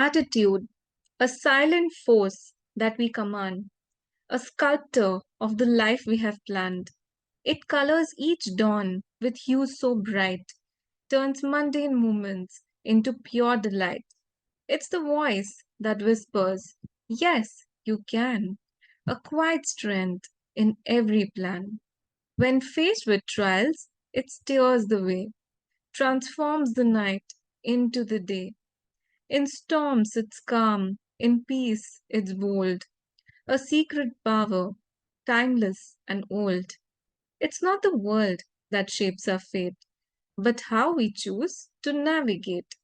Attitude, a silent force that we command, a sculptor of the life we have planned. It colors each dawn with hues so bright, turns mundane moments into pure delight. It's the voice that whispers, yes, you can, a quiet strength in every plan. When faced with trials, it steers the way, transforms the night into the day. In storms, it's calm, in peace, it's bold, a secret power, timeless and old. It's not the world that shapes our fate, but how we choose to navigate.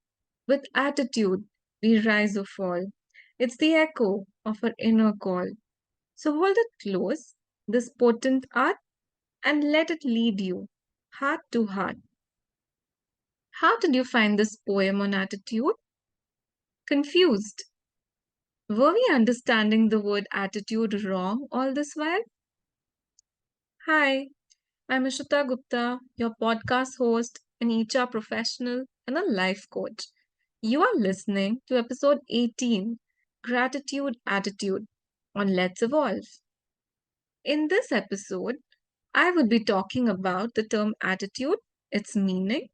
With attitude, we rise or fall. It's the echo of our inner call. So hold it close, this potent art, and let it lead you, heart to heart. How did you find this poem on attitude? Confused? Were we understanding the word attitude wrong all this while? Hi, I'm Ishita Gupta, your podcast host, an HR professional, and a life coach. You are listening to episode 18, Gratitude Attitude, on Let's Evolve. In this episode, I would be talking about the term attitude, its meaning,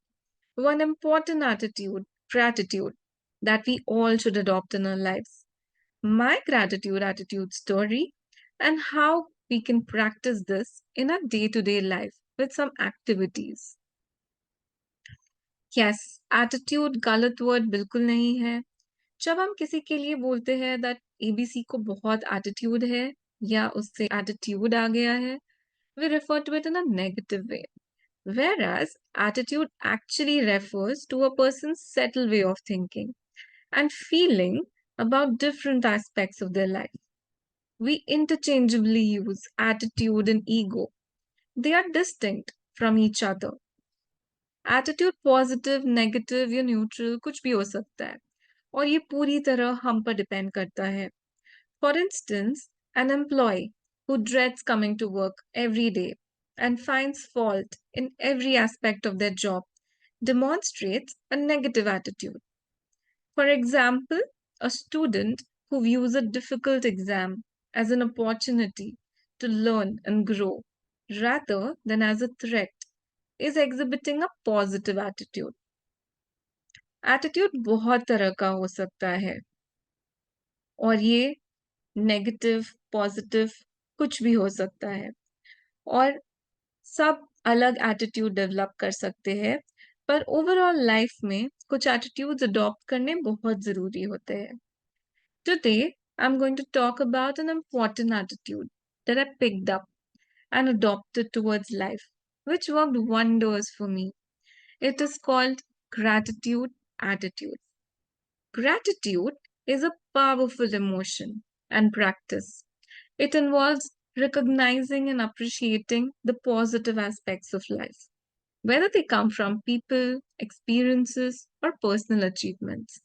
one important attitude, gratitude, that we all should adopt in our lives, my gratitude attitude story, and how we can practice this in our day to day life with some activities. Yes attitude गलत word बिल्कुल नहीं है जब हम किसी के लिए बोलते हैं दैट एबीसी को बहुत एटीट्यूड है या उससे एटीट्यूड आ गया है we refer to it in a negative way whereas attitude actually refers to a person's settled way of thinking and feeling about different aspects of their life. We interchangeably use attitude and ego. They are distinct from each other. Attitude positive negative या neutral कुछ भी हो सकता है और ये पूरी तरह हम पर डिपेंड करता है for instance an employee who dreads coming to work every day and finds fault in every aspect of their job demonstrates a negative attitude. For example, a student who views a difficult exam as an opportunity to learn and grow rather than as a threat is exhibiting a positive attitude. Attitude बहुत तरह का हो सकता है और ये negative positive कुछ भी हो सकता है और सब अलग एटीट्यूड डेवलप कर सकते हैं पर ओवरऑल लाइफ में कुछ एटीट्यूड्स अडॉप्ट करने बहुत ज़रूरी होते हैं today I am going to talk about an important attitude that I picked up and adopted towards life, which worked wonders for me. It is called gratitude attitude. Gratitude is a powerful emotion and practice. It involves recognizing and appreciating the positive aspects of life, whether they come from people, experiences, or personal achievements.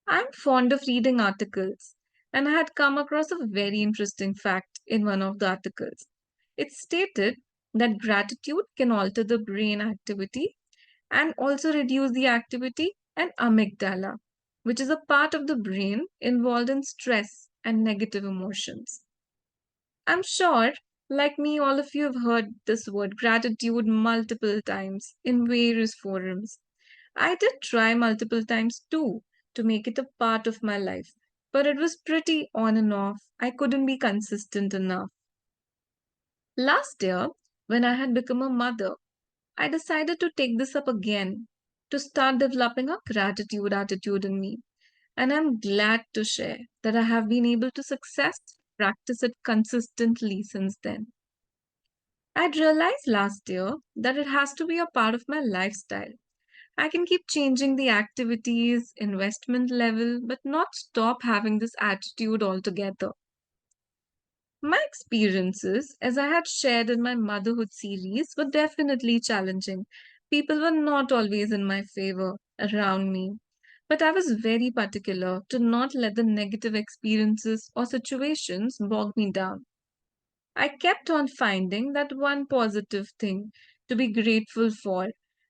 I'm fond of reading articles, and I had come across a very interesting fact in one of the articles. It stated that gratitude can alter the brain activity and also reduce the activity and amygdala, which is a part of the brain involved in stress and negative emotions. I'm sure, like me, all of you have heard this word gratitude multiple times in various forums. I did try multiple times too to make it a part of my life, but it was pretty on and off. I couldn't be consistent enough. Last year, when I had become a mother, I decided to take this up again to start developing a gratitude attitude in me. And I'm glad to share that I have been able to successfully practice it consistently since then. I'd realized last year that it has to be a part of my lifestyle. I can keep changing the activities, investment level, but not stop having this attitude altogether. My experiences, as I had shared in my motherhood series, were definitely challenging. People were not always in my favor around me. But I was very particular to not let the negative experiences or situations bog me down. I kept on finding that one positive thing to be grateful for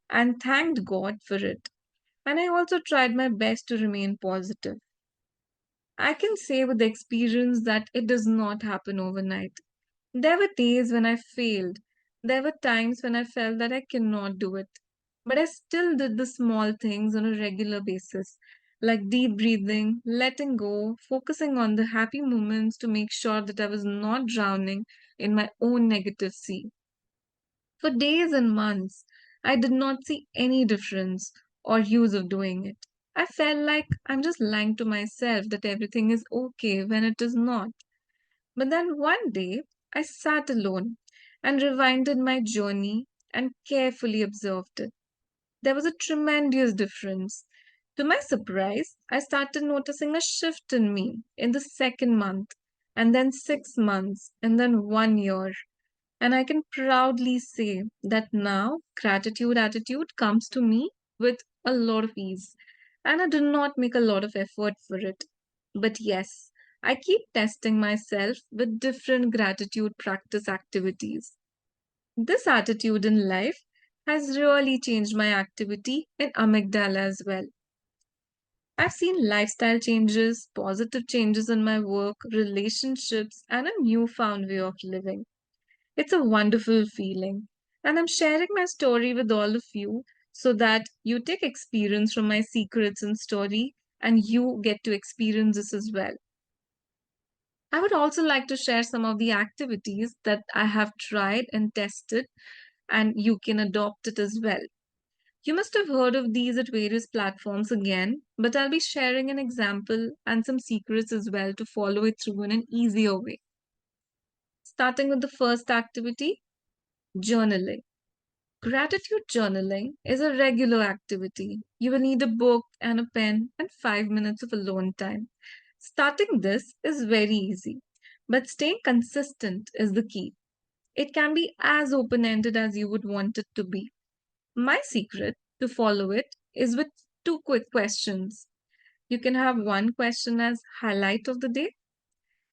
and thanked God for it. And I also tried my best to remain positive. I can say with experience that it does not happen overnight. There were days when I failed. There were times when I felt that I cannot do it. But I still did the small things on a regular basis, like deep breathing, letting go, focusing on the happy moments to make sure that I was not drowning in my own negative sea. For days and months, I did not see any difference or use of doing it. I felt like I'm just lying to myself that everything is okay when it is not. But then one day, I sat alone and rewinded my journey and carefully observed it. There was a tremendous difference. To my surprise, I started noticing a shift in me in the second month, and then 6 months, and then 1 year. And I can proudly say that now gratitude attitude comes to me with a lot of ease. And I do not make a lot of effort for it. But yes, I keep testing myself with different gratitude practice activities. This attitude in life has really changed my activity in amygdala as well. I've seen lifestyle changes, positive changes in my work, relationships, and a newfound way of living. It's a wonderful feeling. And I'm sharing my story with all of you so that you take experience from my secrets and story and you get to experience this as well. I would also like to share some of the activities that I have tried and tested, and you can adopt it as well. You must have heard of these at various platforms again, but I'll be sharing an example and some secrets as well to follow it through in an easier way. Starting with the first activity, journaling. Gratitude journaling is a regular activity. You will need a book and a pen and 5 minutes of alone time. Starting this is very easy, but staying consistent is the key. It can be as open ended as you would want it to be. My secret to follow it is with two quick questions. You can have one question as highlight of the day.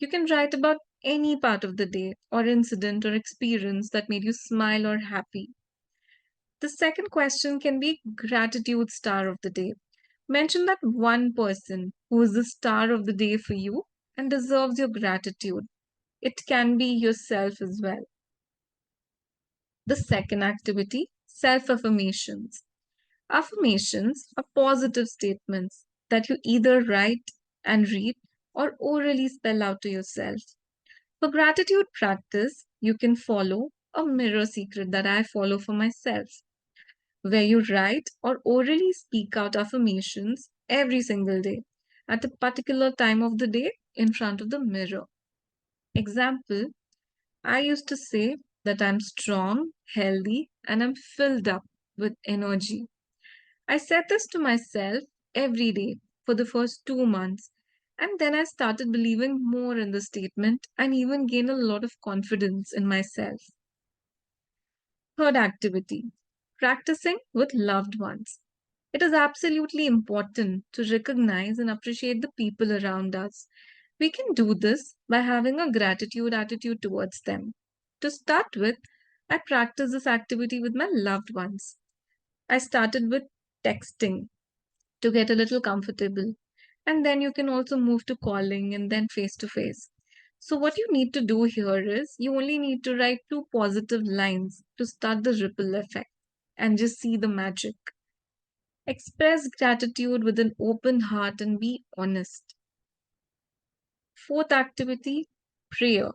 You can write about any part of the day or incident or experience that made you smile or happy. The second question can be gratitude star of the day. Mention that one person who is the star of the day for you and deserves your gratitude. It can be yourself as well. The second activity, self affirmations. Affirmations are positive statements that you either write and read or orally spell out to yourself. For gratitude practice, you can follow a mirror secret that I follow for myself, where you write or orally speak out affirmations every single day at a particular time of the day in front of the mirror. Example, I used to say that I'm strong, healthy, and I'm filled up with energy. I said this to myself every day for the first 2 months, and then I started believing more in the statement and even gained a lot of confidence in myself. Third activity, practicing with loved ones. It is absolutely important to recognize and appreciate the people around us. We can do this by having a gratitude attitude towards them. To start with, I practice this activity with my loved ones. I started with texting to get a little comfortable. And then you can also move to calling and then face to face. So, what you need to do here is you only need to write two positive lines to start the ripple effect and just see the magic. Express gratitude with an open heart and be honest. Fourth activity, prayer.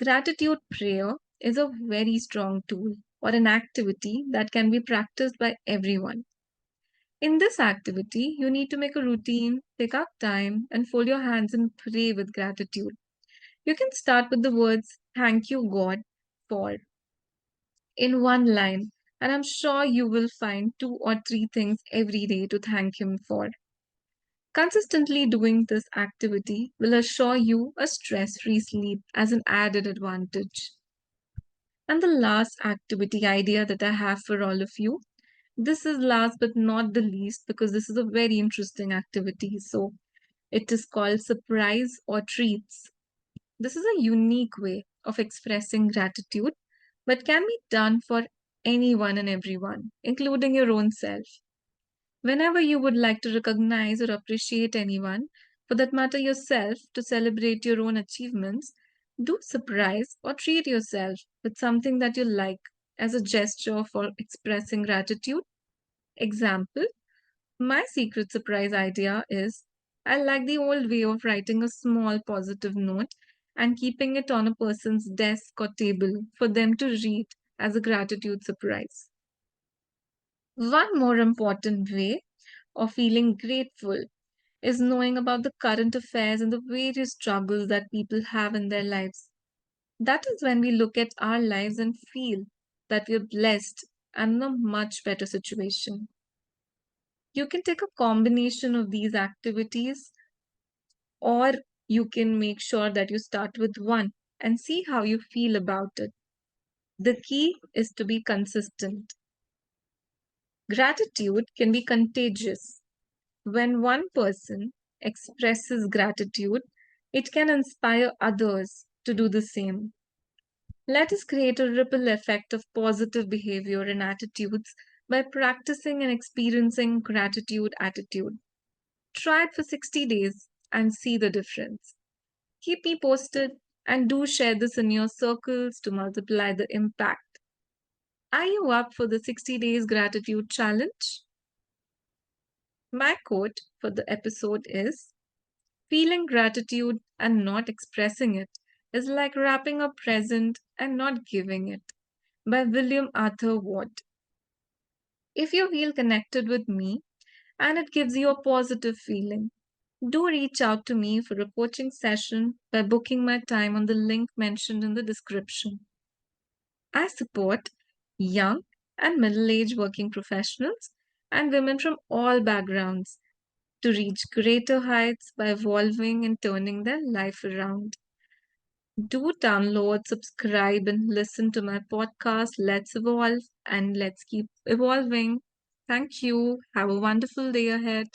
Gratitude prayer is a very strong tool or an activity that can be practiced by everyone. In this activity, you need to make a routine, take out time, and fold your hands and pray with gratitude. You can start with the words, Thank you, God, for in one line, and I'm sure you will find two or three things every day to thank Him for. Consistently doing this activity will assure you a stress free sleep as an added advantage. And the last activity idea that I have for all of you, this is last but not the least because this is a very interesting activity. So it is called surprise or treats. This is a unique way of expressing gratitude, but can be done for anyone and everyone, including your own self. Whenever you would like to recognize or appreciate anyone, for that matter yourself, to celebrate your own achievements, do surprise or treat yourself with something that you like as a gesture for expressing gratitude. Example, my secret surprise idea is I like the old way of writing a small positive note and keeping it on a person's desk or table for them to read as a gratitude surprise. One more important way of feeling grateful is knowing about the current affairs and the various struggles that people have in their lives. That is when we look at our lives and feel that we're blessed and in a much better situation. You can take a combination of these activities, or you can make sure that you start with one and see how you feel about it. The key is to be consistent. Gratitude can be contagious. When one person expresses gratitude, it can inspire others to do the same. Let us create a ripple effect of positive behavior and attitudes by practicing and experiencing gratitude attitude. Try it for 60 days and see the difference. Keep me posted and do share this in your circles to multiply the impact. Are you up for the 60 days gratitude challenge? My quote for the episode is: feeling gratitude and not expressing it is like wrapping a present and not giving it, by William Arthur Ward. If you feel connected with me and it gives you a positive feeling, do reach out to me for a coaching session by booking my time on the link mentioned in the description. I support young and middle aged working professionals and women from all backgrounds to reach greater heights by evolving and turning their life around. Do download, subscribe, and listen to my podcast. Let's evolve and let's keep evolving. Thank you. Have a wonderful day ahead.